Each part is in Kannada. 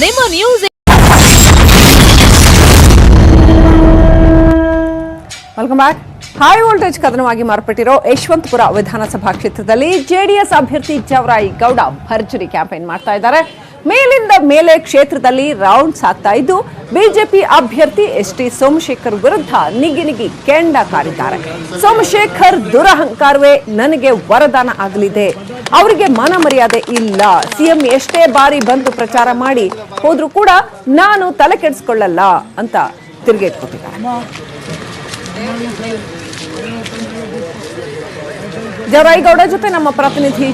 ನಿಮ್ಮ news. Welcome back. High voltage ಕದನವಾಗಿ ಮಾರ್ಪಟ್ಟಿರೋ ಯಶವಂತಪುರ ವಿಧಾನಸಭಾ ಕ್ಷೇತ್ರದಲ್ಲಿ ಜೆಡಿಎಸ್ ಅಭ್ಯರ್ಥಿ ಜವರಾಯಿ ಗೌಡ ಭರ್ಜರಿ ಕ್ಯಾಂಪೇನ್ ಮಾಡ್ತಾ ಇದ್ದಾರೆ. ಮೇಲಿಂದ ಮೇಲೆ ಕ್ಷೇತ್ರದಲ್ಲಿ ರೌಂಡ್ಸ್ ಆಗ್ತಾ ಇದ್ದು ಬಿಜೆಪಿ ಅಭ್ಯರ್ಥಿ ಎಸ್ಟಿ ಸೋಮಶೇಖರ್ ವಿರುದ್ಧ ನಿಗಿ ಕೆಂಡ ಕಾರಿದ್ದಾರೆ. ಸೋಮಶೇಖರ್ ದುರಹಂಕಾರವೇ ನನಗೆ ವರದಾನ ಆಗಲಿದೆ, ಅವರಿಗೆ ಮಾನ ಮರ್ಯಾದೆ ಇಲ್ಲ, ಸಿಎಂ ಎಷ್ಟೇ ಬಾರಿ ಬಂದು ಪ್ರಚಾರ ಮಾಡಿ ಹೋದ್ರೂ ಕೂಡ ನಾನು ತಲೆ ಕೆಡಿಸ್ಕೊಳ್ಳಲ್ಲ ಅಂತ ತಿರುಗೇಟ್ಕೊಟ್ಟಿದ್ದಾರೆ. ಜವರಾಯಿಗೌಡ ಜೊತೆ ನಮ್ಮ ಪ್ರತಿನಿಧಿ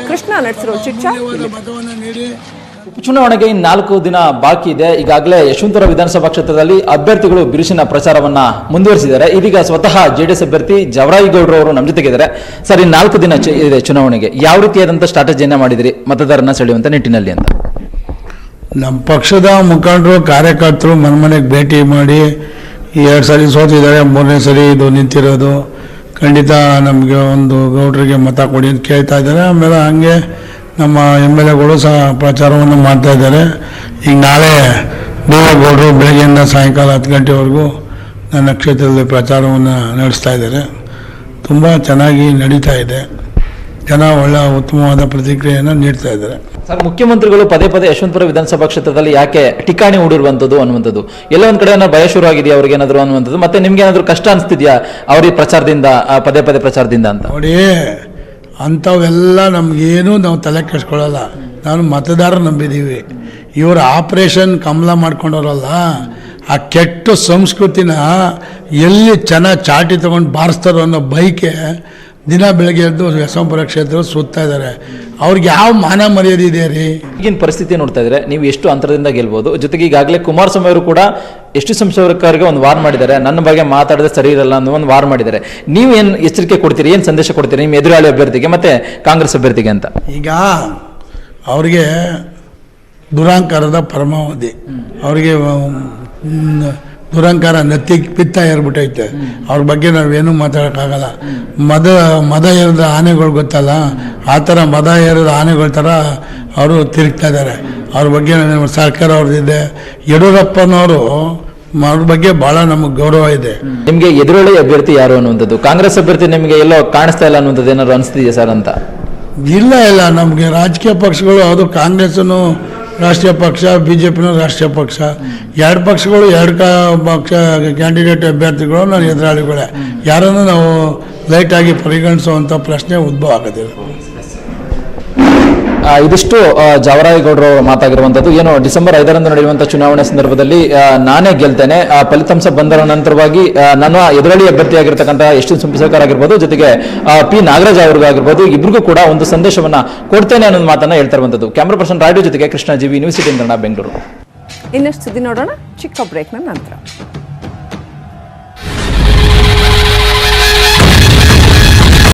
ಕೃಷ್ಣ ನಡೆಸಿರೋ ಚಿಟ್ಚಾ. ಉಪಚುನಾವಣೆಗೆ 4 ದಿನ ಬಾಕಿ ಇದೆ. ಈಗಾಗಲೇ ಯಶವಂತಪುರ ವಿಧಾನಸಭಾ ಕ್ಷೇತ್ರದಲ್ಲಿ ಅಭ್ಯರ್ಥಿಗಳು ಬಿರುಸಿನ ಪ್ರಚಾರವನ್ನ ಮುಂದುವರಿಸಿದ್ದಾರೆ. ಇದೀಗ ಸ್ವತಃ ಜೆಡಿಎಸ್ ಅಭ್ಯರ್ಥಿ ಜವರಾಯಿಗೌಡರು ಅವರು ನಮ್ಮ ಜೊತೆಗಿದ್ದಾರೆ. ಸರ್, 4 ದಿನ ಇದೆ ಚುನಾವಣೆಗೆ, ಯಾವ ರೀತಿಯಾದಂತಹ ಸ್ಟ್ರಾಟಜಿಯನ್ನ ಮಾಡಿದಿರಿ ಮತದಾರನ ಸೆಳೆಯುವಂತ ನಿಟ್ಟಿನಲ್ಲಿ ಅಂತ? ನಮ್ಮ ಪಕ್ಷದ ಮುಖಂಡರು ಕಾರ್ಯಕರ್ತರು ಮನೆಗೆ ಭೇಟಿ ಮಾಡಿ 2 ಸರಿ ಸೋತಿದ್ದಾರೆ, 3ನೇ ಸರಿ ಇದು ನಿಂತಿರೋದು, ಖಂಡಿತ ನಮಗೆ ಒಂದು ಗೌಡ್ರಿಗೆ ಮತ ಕೊಡಿ ಅಂತ ಕೇಳ್ತಾ ಇದ್ದಾರೆ. ಆಮೇಲೆ ಹಂಗೆ ನಮ್ಮ MLAಗಳು ಸಹ ಪ್ರಚಾರವನ್ನು ಮಾಡ್ತಾ ಇದ್ದಾರೆ. ಈಗ ನಾಳೆ ದೇವೇಗೌಡರು ಬೆಳಗ್ಗೆಯಿಂದ ಸಾಯಂಕಾಲ 10 ಗಂಟೆವರೆಗೂ ನನ್ನ ಕ್ಷೇತ್ರದಲ್ಲಿ ಪ್ರಚಾರವನ್ನು ನಡೆಸ್ತಾ ಇದ್ದಾರೆ. ತುಂಬ ಚೆನ್ನಾಗಿ ನಡೀತಾ ಇದೆ. ಜನ ಒಳ್ಳೆಯ ಉತ್ತಮವಾದ ಪ್ರತಿಕ್ರಿಯೆಯನ್ನು ನೀಡ್ತಾ ಇದ್ದಾರೆ. ಸರ್, ಮುಖ್ಯಮಂತ್ರಿಗಳು ಪದೇ ಯಶವಂತಪುರ ವಿಧಾನಸಭಾ ಕ್ಷೇತ್ರದಲ್ಲಿ ಯಾಕೆ ಠಿಕಾಣಿ ಹೂಡಿರುವಂಥದ್ದು ಅನ್ನುವಂಥದ್ದು, ಎಲ್ಲ ಒಂದ್ ಕಡೆ ಭಯ ಶುರು ಆಗಿದೆಯಾ ಅವ್ರಿಗೆ ಏನಾದ್ರು ಅನ್ನುವಂಥದ್ದು, ಮತ್ತೆ ನಿಮ್ಗೆ ಏನಾದ್ರು ಕಷ್ಟ ಅನಿಸ್ತಿದ್ಯಾ ಅವ್ರಿಗೆ ಪ್ರಚಾರದಿಂದ ಪದೇ ಪ್ರಚಾರದಿಂದ ಅಂತ? ನೋಡಿ, ಅಂಥವೆಲ್ಲ ನಮಗೇನು ನಾವು ತಲೆ ಕೆಡಿಸ್ಕೊಳ್ಳಲ್ಲ. ನಾನು ಮತದಾರ ನಂಬಿದ್ದೀವಿ. ಇವರು ಆಪರೇಷನ್ ಕಮಲ ಮಾಡ್ಕೊಂಡವ್ರಲ್ಲ, ಆ ಕೆಟ್ಟ ಸಂಸ್ಕೃತಿನ ಎಲ್ಲಿ ಚೆನ್ನಾಗಿ ಚಾಟಿ ತೊಗೊಂಡು ಬಾರಿಸ್ತಾರೋ ಅನ್ನೋ ಬೈಕೆ ದಿನ ಬೆಳಗ್ಗೆ ಎದ್ದು ಯಶವಂತಪುರ ಕ್ಷೇತ್ರ ಸುತ್ತಾ ಇದ್ದಾರೆ. ಅವ್ರಿಗೆ ಯಾವ ಮಾನ ಮರ್ಯಾದೆ ಇದೆ ರೀ? ಈಗಿನ ಪರಿಸ್ಥಿತಿ ನೋಡ್ತಾ ಇದ್ರೆ ನೀವು ಎಷ್ಟು ಅಂತರದಿಂದ ಗೆಲ್ಬಹುದು. ಜೊತೆಗೆ ಈಗಾಗಲೇ ಕುಮಾರಸ್ವಾಮಿ ಅವರು ಕೂಡ ಎಷ್ಟು ಸಂಸದರಿಗೆ ಒಂದು ವಾರ್ ಮಾಡಿದ್ದಾರೆ, ನನ್ನ ಬಗ್ಗೆ ಮಾತಾಡದೆ ಸರಿ ಇರಲ್ಲ ಅನ್ನೋ ಒಂದು ವಾರ್ ಮಾಡಿದ್ದಾರೆ. ನೀವು ಏನು ಎಚ್ಚರಿಕೆ ಕೊಡ್ತೀರಿ, ಏನು ಸಂದೇಶ ಕೊಡ್ತೀರಿ ನಿಮ್ಮ ಎದುರಾಳಿ ಅಭ್ಯರ್ಥಿಗೆ ಮತ್ತೆ ಕಾಂಗ್ರೆಸ್ ಅಭ್ಯರ್ಥಿಗೆ ಅಂತ? ಈಗ ಅವ್ರಿಗೆ ದುರಹಂಕಾರದ ಪರಮಾವಧಿ, ಅವ್ರಿಗೆ ದುರಹಂಕಾರ ನೆತ್ತಿಗೆ ಪಿತ್ತ ಏರ್ಬಿಟ್ಟೈತೆ. ಅವ್ರ ಬಗ್ಗೆ ನಾವೇನು ಮಾತಾಡೋಕ್ಕಾಗಲ್ಲ. ಮದ ಏರಿದ ಆನೆಗಳು ಗೊತ್ತಲ್ಲ, ಆ ಥರ ಮದ ಏರಿದ ಆನೆಗಳ ಥರ ಅವರು ತಿರುಗ್ತಾ ಇದ್ದಾರೆ. ಅವ್ರ ಬಗ್ಗೆ ಸರ್ಕಾರ ಅವ್ರದ್ದಿದೆ. ಯಡಿಯೂರಪ್ಪನವರು ಅವ್ರ ಬಗ್ಗೆ ಭಾಳ ನಮಗೆ ಗೌರವ ಇದೆ. ನಿಮಗೆ ಎದುರಾಳಿ ಅಭ್ಯರ್ಥಿ ಯಾರು ಅನ್ನುವಂಥದ್ದು, ಕಾಂಗ್ರೆಸ್ ಅಭ್ಯರ್ಥಿ ನಿಮಗೆ ಎಲ್ಲೋ ಕಾಣಿಸ್ತಾ ಇಲ್ಲ ಅನ್ನುವಂಥದ್ದು ಏನಾದ್ರು ಅನಿಸ್ತಿದೆಯಾ ಸರ್ ಅಂತ? ಇಲ್ಲ, ನಮಗೆ ರಾಜಕೀಯ ಪಕ್ಷಗಳು, ಅದು ಕಾಂಗ್ರೆಸ್ಸನ್ನು ರಾಷ್ಟ್ರೀಯ ಪಕ್ಷ, BJPನೂ ರಾಷ್ಟ್ರೀಯ ಪಕ್ಷ, 2 ಪಕ್ಷಗಳು 2 ಪಕ್ಷ ಕ್ಯಾಂಡಿಡೇಟ್ ಅಭ್ಯರ್ಥಿಗಳು ನನ್ನ ಎದುರಾಳಿಗಳೇ. ಯಾರನ್ನು ನಾವು ಲೈಟಾಗಿ ಪರಿಗಣಿಸುವಂಥ ಪ್ರಶ್ನೆ ಉದ್ಭವ ಆಗೋದಿಲ್ಲ. ಇದಿಷ್ಟು ಜವರಾಯಿಗೌಡರು ಮಾತಾಗಿರುವಂಥದ್ದು. ಏನು ಡಿಸೆಂಬರ್ 5ರಂದು ನಡೆಯುವಂಥ ಚುನಾವಣೆ ಸಂದರ್ಭದಲ್ಲಿ ನಾನೇ ಗೆಲ್ತೇನೆ, ಫಲಿತಾಂಶ ಬಂದರ ನಂತರವಾಗಿ ನನ್ನ ಎದುರಾಳಿ ಅಭ್ಯರ್ಥಿಯಾಗಿರ್ತಕ್ಕಂಥ ಎಷ್ಟು ಸೋಮಶೇಖರ್ ಆಗಿರ್ಬೋದು, ಜೊತೆಗೆ P ನಾಗರಾಜ್ ಅವ್ರಿಗಾಗಿರ್ಬೋದು, ಇಬ್ಬರಿಗೂ ಕೂಡ ಒಂದು ಸಂದೇಶವನ್ನ ಕೊಡ್ತೇನೆ ಅನ್ನೋ ಮಾತನ್ನ ಹೇಳ್ತಾ ಇರುವಂಥದ್ದು. ಕ್ಯಾಮ್ರಾ ಪರ್ಸನ್ ರಾಯ್ಡು ಜೊತೆಗೆ ಕೃಷ್ಣ, GV ನ್ಯೂಸ್ 18 ಕನ್ನಡ, ಬೆಂಗಳೂರು. ಇನ್ನಷ್ಟು ಸುದ್ದಿ ನೋಡೋಣ ಚಿಕ್ಕ ಬ್ರೇಕ್ನ ನಂತರ.